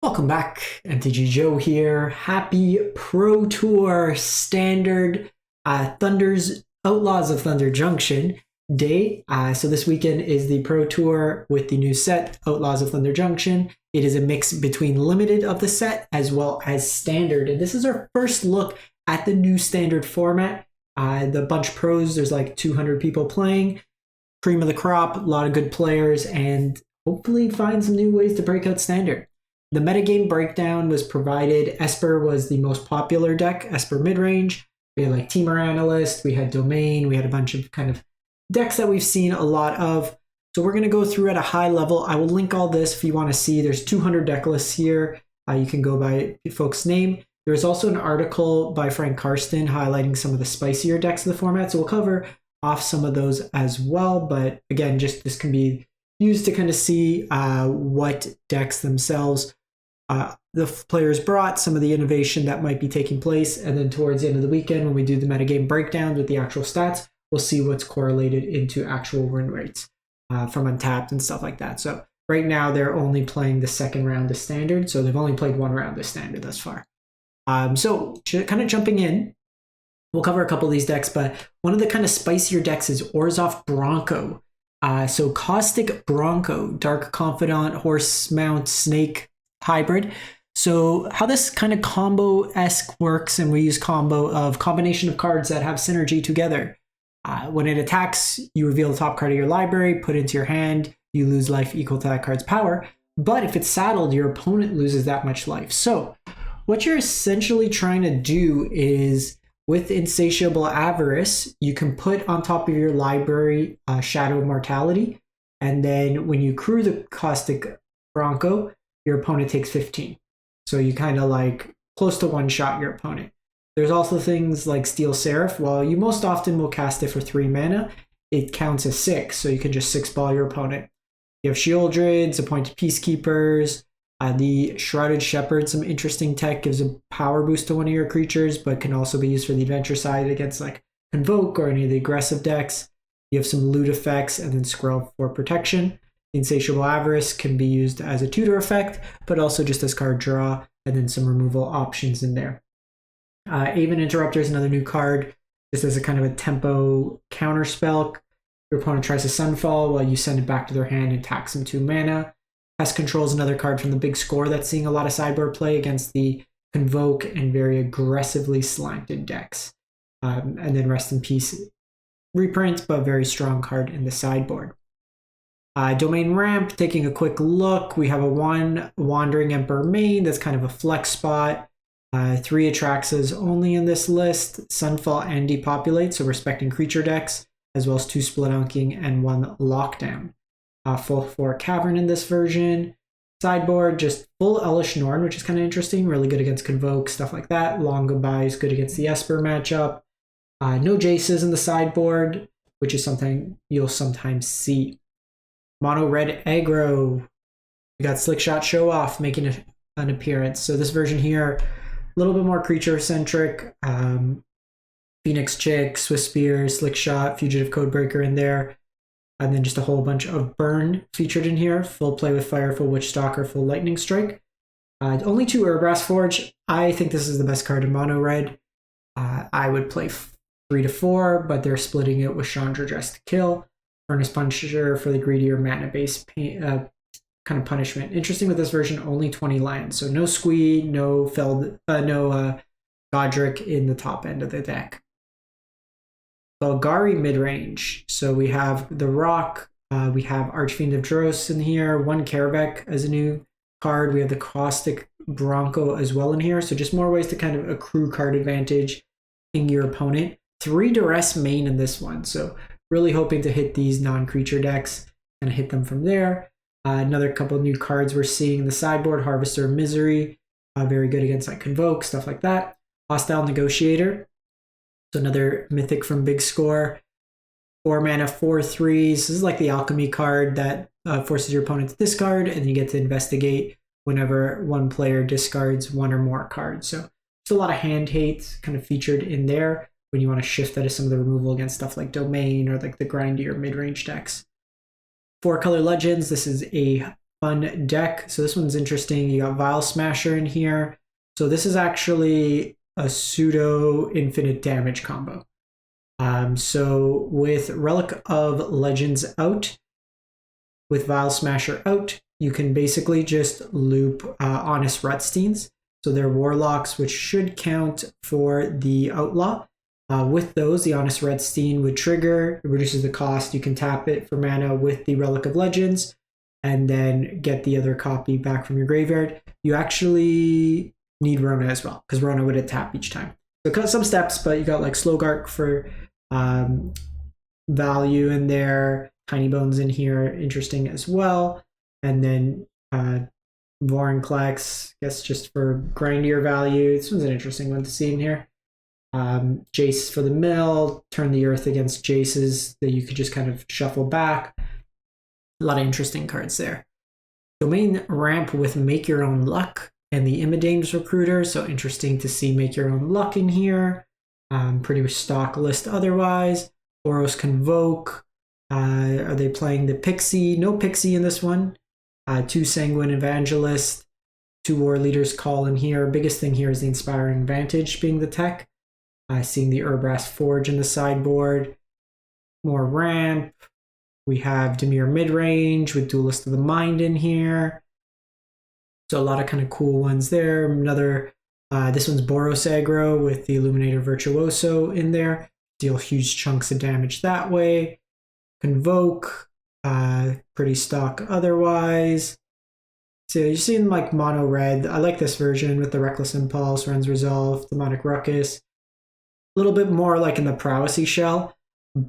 Welcome back, MTG Joe here. Happy Pro Tour Standard Thunder's Outlaws of Thunder Junction day. So this weekend is the Pro Tour with the new set, Outlaws of Thunder Junction. It is a mix between limited of the set as well as standard. And this is our first look at the new standard format. The bunch pros, there's like 200 people playing. Cream of the crop, a lot of good players, and hopefully find some new ways to break out standard. The metagame breakdown was provided. Esper was the most popular deck, Esper Midrange. We had like Temur Analyst, we had Domain, we had a bunch of kind of decks that we've seen a lot of. So we're going to go through at a high level. I will link all this if you want to see. There's 200 deck lists here. You can go by folks' name. There's also an article by Frank Karsten highlighting some of the spicier decks of the format. So we'll cover off some of those as well. But again, just this can be used to kind of see what decks themselves the players brought, some of the innovation that might be taking place, and then towards the end of the weekend when we do the metagame breakdown with the actual stats, we'll see what's correlated into actual win rates from Untapped and stuff like that. So right now they're only playing the second round of standard, so they've only played one round of standard thus far. So kind of jumping in, we'll cover a couple of these decks, but one of the kind of spicier decks is Orzhov Bronco. So Caustic Bronco, Dark Confidant, Horse Mount, Snake hybrid. So how this kind of combo-esque works, and we use combination of cards that have synergy together. When it attacks, you reveal the top card of your library, put it into your hand, you lose life equal to that card's power. But if it's saddled, your opponent loses that much life. So what you're essentially trying to do is, with Insatiable Avarice, you can put on top of your library Shadow of Mortality, and then when you crew the Caustic Bronco, your opponent takes 15. So you kind of like close to one-shot your opponent. There's also things like Steel Seraph. While you most often will cast it for 3 mana, it counts as 6, so you can just 6-ball your opponent. You have Shieldrids, Appointed Peacekeepers, the Shrouded Shepherd, some interesting tech, gives a power boost to one of your creatures, but can also be used for the adventure side against like Convoke or any of the aggressive decks. You have some loot effects, and then Scroll for protection. Insatiable Avarice can be used as a tutor effect, but also just as card draw, and then some removal options in there. Aven Interrupter is another new card, just as a kind of a tempo counter spell. Your opponent tries to Sunfall while you send it back to their hand and tax them 2 mana. Pest Control is another card from the big score that's seeing a lot of sideboard play against the Convoke and very aggressively slanted decks. And then Rest in Peace reprint, but very strong card in the sideboard. Domain Ramp, taking a quick look, we have a 1 Wandering Emperor main that's kind of a flex spot. 3 Atraxas only in this list. Sunfall and Depopulate, so respecting creature decks, as well as 2 Spelunking and 1 Lockdown. Full 4 Cavern in this version. Sideboard, just full Elish Norn, which is kind of interesting, really good against Convoke, stuff like that. Long Goodbye is good against the Esper matchup. No Jaces in the sideboard, which is something you'll sometimes see. Mono Red Aggro. We got Slickshot Show Off making an appearance. So this version here, a little bit more creature centric. Phoenix Chick, Swift Spear, Slickshot, Fugitive Codebreaker in there. And then just a whole bunch of burn featured in here. Full Play with Fire, full Witch Stalker, full Lightning Strike. Only 2 Urbrass Forge. I think this is the best card in Mono Red. I would play 3 to 4, but they're splitting it with Chandra Dress to Kill. Furnace Puncher for the greedier mana-based kind of punishment. Interesting with this version, only 20 lands. So no Squee, no Godric in the top end of the deck. Bulgari Midrange. So we have the Rock, we have Archfiend of Dross in here, 1 Karabek as a new card. We have the Caustic Bronco as well in here. So just more ways to kind of accrue card advantage in your opponent. 3 Duress main in this one. So really hoping to hit these non-creature decks and hit them from there. Another couple of new cards we're seeing in the sideboard. Harvester of Misery, very good against like Convoke, stuff like that. Hostile Negotiator, so another mythic from Big Score. 4 mana, 4/3s. This is like the Alchemy card that forces your opponent to discard, and you get to investigate whenever one player discards 1 or more cards. So there's a lot of hand hate kind of featured in there when you want to shift out of some of the removal against stuff like Domain or like the grindier mid-range decks. 4 Color Legends, this is a fun deck. So this one's interesting. You got Vile Smasher in here. So this is actually a pseudo infinite damage combo. So with Relic of Legends out, with Vile Smasher out, you can basically just loop Honest Rutsteins. So they're warlocks, which should count for the outlaw. With those, the Honest Rutstein would trigger, it reduces the cost. You can tap it for mana with the Relic of Legends and then get the other copy back from your graveyard. You actually need Rona as well, because Rona would tap each time. So cut some steps, but you got like Slowgark for value in there, Tiny Bones in here, interesting as well. And then Vorinclex, I guess just for grindier value. This one's an interesting one to see in here. Jace for the mill, turn the earth against Jace's that you could just kind of shuffle back. A lot of interesting cards there. Domain ramp with Make Your Own Luck and the Imidane's Recruiter. So interesting to see Make Your Own Luck in here. Pretty stock list otherwise. Boros Convoke. Are they playing the Pixie? No Pixie in this one. 2 Sanguine Evangelist. 2 War Leaders Call in here. Biggest thing here is the Inspiring Vantage being the tech. Seeing the Urbrass Forge in the sideboard. More ramp. We have Temur Midrange with Duelist of the Mind in here. So a lot of kind of cool ones there. Another, this one's Boros Aggro with the Illuminator Virtuoso in there. Deal huge chunks of damage that way. Convoke, pretty stock otherwise. So you're seeing like mono red. I like this version with the Reckless Impulse, Ren's Resolve, Demonic Ruckus. A little bit more like in the Prowessy shell,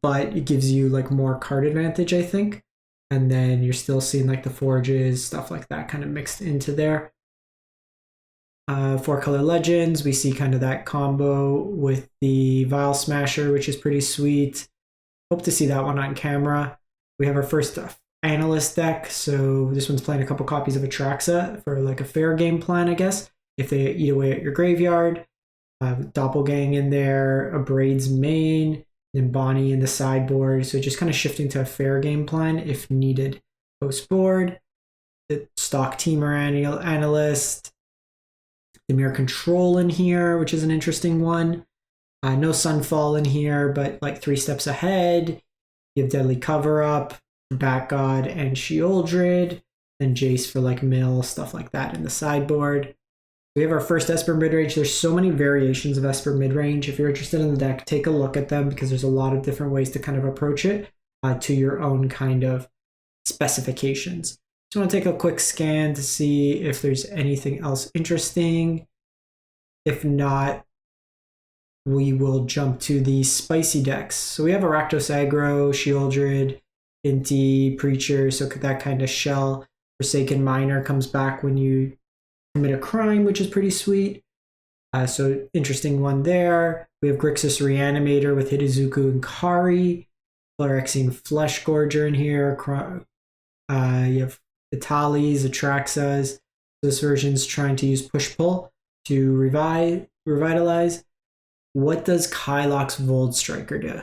but it gives you like more card advantage, I think. And then you're still seeing like the forges, stuff like that kind of mixed into there. 4-color Legends, we see kind of that combo with the Vile Smasher, which is pretty sweet. Hope to see that one on camera. We have our first Analyst deck, so this one's playing a couple copies of Atraxa for like a fair game plan, I guess. If they eat away at your graveyard. Doppelgang in there, a Braid's main, and Bonnie in the sideboard. So just kind of shifting to a fair game plan if needed. Post board, the stock Temur Analyst, the Mirror Control in here, which is an interesting one. No Sunfall in here, but like 3 steps ahead. You have Deadly Cover Up, Bat God, and Sheoldred, then Jace for like mill, stuff like that in the sideboard. We have our first Esper Midrange. There's so many variations of Esper Midrange. If you're interested in the deck, take a look at them because there's a lot of different ways to kind of approach it to your own kind of specifications. Just want to take a quick scan to see if there's anything else interesting. If not, we will jump to the spicy decks. So we have Rakdos Aggro, Sheoldred, Inti, Preacher, so that kind of shell. Forsaken Miner comes back when you commit a crime, which is pretty sweet. So interesting one there. We have Grixis Reanimator with Hidezuku and Kari. Phyrexian Flesh Gorger in here. You have Italis, Atraxas. This version's trying to use push-pull to revitalize. What does Kylox Vold Striker do?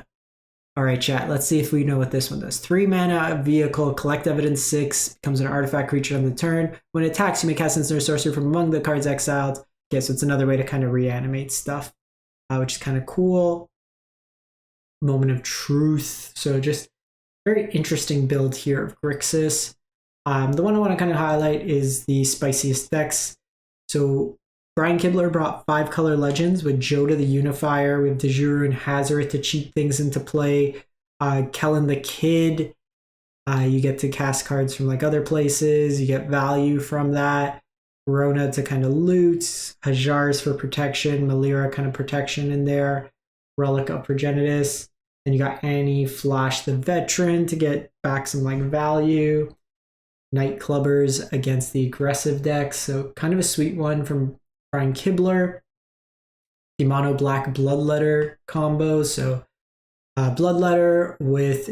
All right, chat, let's see if we know what this one does. 3 mana, vehicle, collect evidence 6, becomes an artifact creature on the turn. When it attacks, you may cast instant sorcery from among the cards exiled. Okay, so it's another way to kind of reanimate stuff, which is kind of cool. Moment of Truth. So just very interesting build here of Grixis. The one I want to kind of highlight is the spiciest decks. So Brian Kibler brought 5-color Legends with Joda the Unifier. We have Dejuru and Hazard to cheat things into play. Kellen the Kid. You get to cast cards from like other places. You get value from that. Rona to kind of loot. Hajar's for protection. Malira kind of protection in there. Relic of Progenitus. Then you got Annie, Flash the Veteran to get back some like value. Night Clubbers against the aggressive decks. So kind of a sweet one from Brian Kibler. The Mono Black Bloodletter combo. So Bloodletter with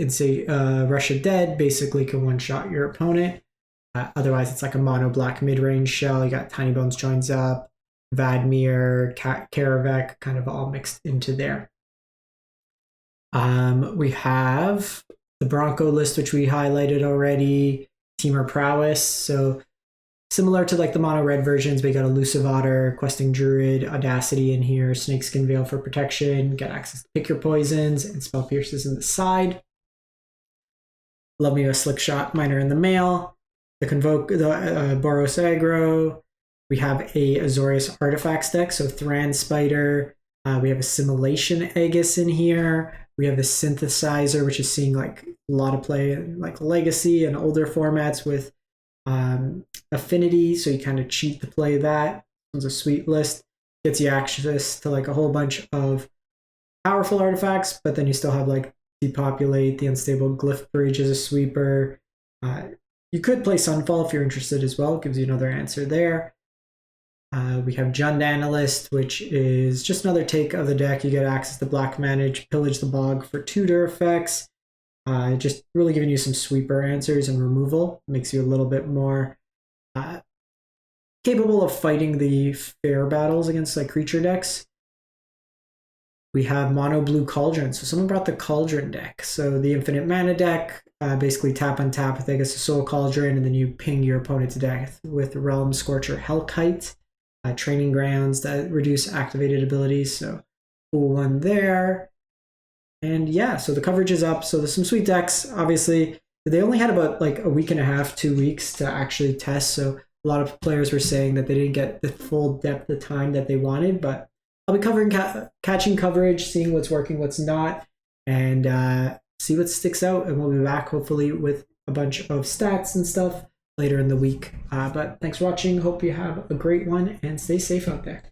Russia Dead basically can one-shot your opponent. Otherwise, it's like a Mono Black mid-range shell. You got Tiny Bones joins up, Vadmir, Karavek, kind of all mixed into there. We have the Bronco list, which we highlighted already. temur Prowess. So similar to like the mono red versions, we got Elusive Otter, Questing Druid, Audacity in here, Snakeskin Veil for protection, get access to pick your poisons, and Spell Pierces in the side. Love me a Slick Shot Miner in the mail. The Convoke, the Boros Aggro. We have a Azorius Artifacts deck, so Thran Spider. We have a Simulation Aegis in here. We have the Synthesizer, which is seeing like a lot of play in like Legacy and older formats with Affinity, so you kind of cheat to play that. It's a sweet list. Gets you access to like a whole bunch of powerful artifacts, but then you still have like Depopulate, the Unstable Glyph Bridge as a sweeper. You could play Sunfall if you're interested as well. It gives you another answer there. We have Jund Analyst, which is just another take of the deck. You get access to Black Manage, Pillage the Bog for tutor effects. Just really giving you some sweeper answers and removal. Makes you a little bit more capable of fighting the fair battles against like creature decks. We have Mono Blue Cauldron. So someone brought the Cauldron deck. So the Infinite Mana deck, basically tap on tap with, I guess, a Soul Cauldron, and then you ping your opponent to death with Realm Scorcher Hellkite. Training Grounds that reduce activated abilities. So cool one there. And yeah, so the coverage is up. So there's some sweet decks. Obviously, they only had about like a week and a half, 2 weeks to actually test. So a lot of players were saying that they didn't get the full depth of time that they wanted, but I'll be covering catching coverage, seeing what's working, what's not, and see what sticks out. And we'll be back hopefully with a bunch of stats and stuff later in the week. But thanks for watching. Hope you have a great one and stay safe out there.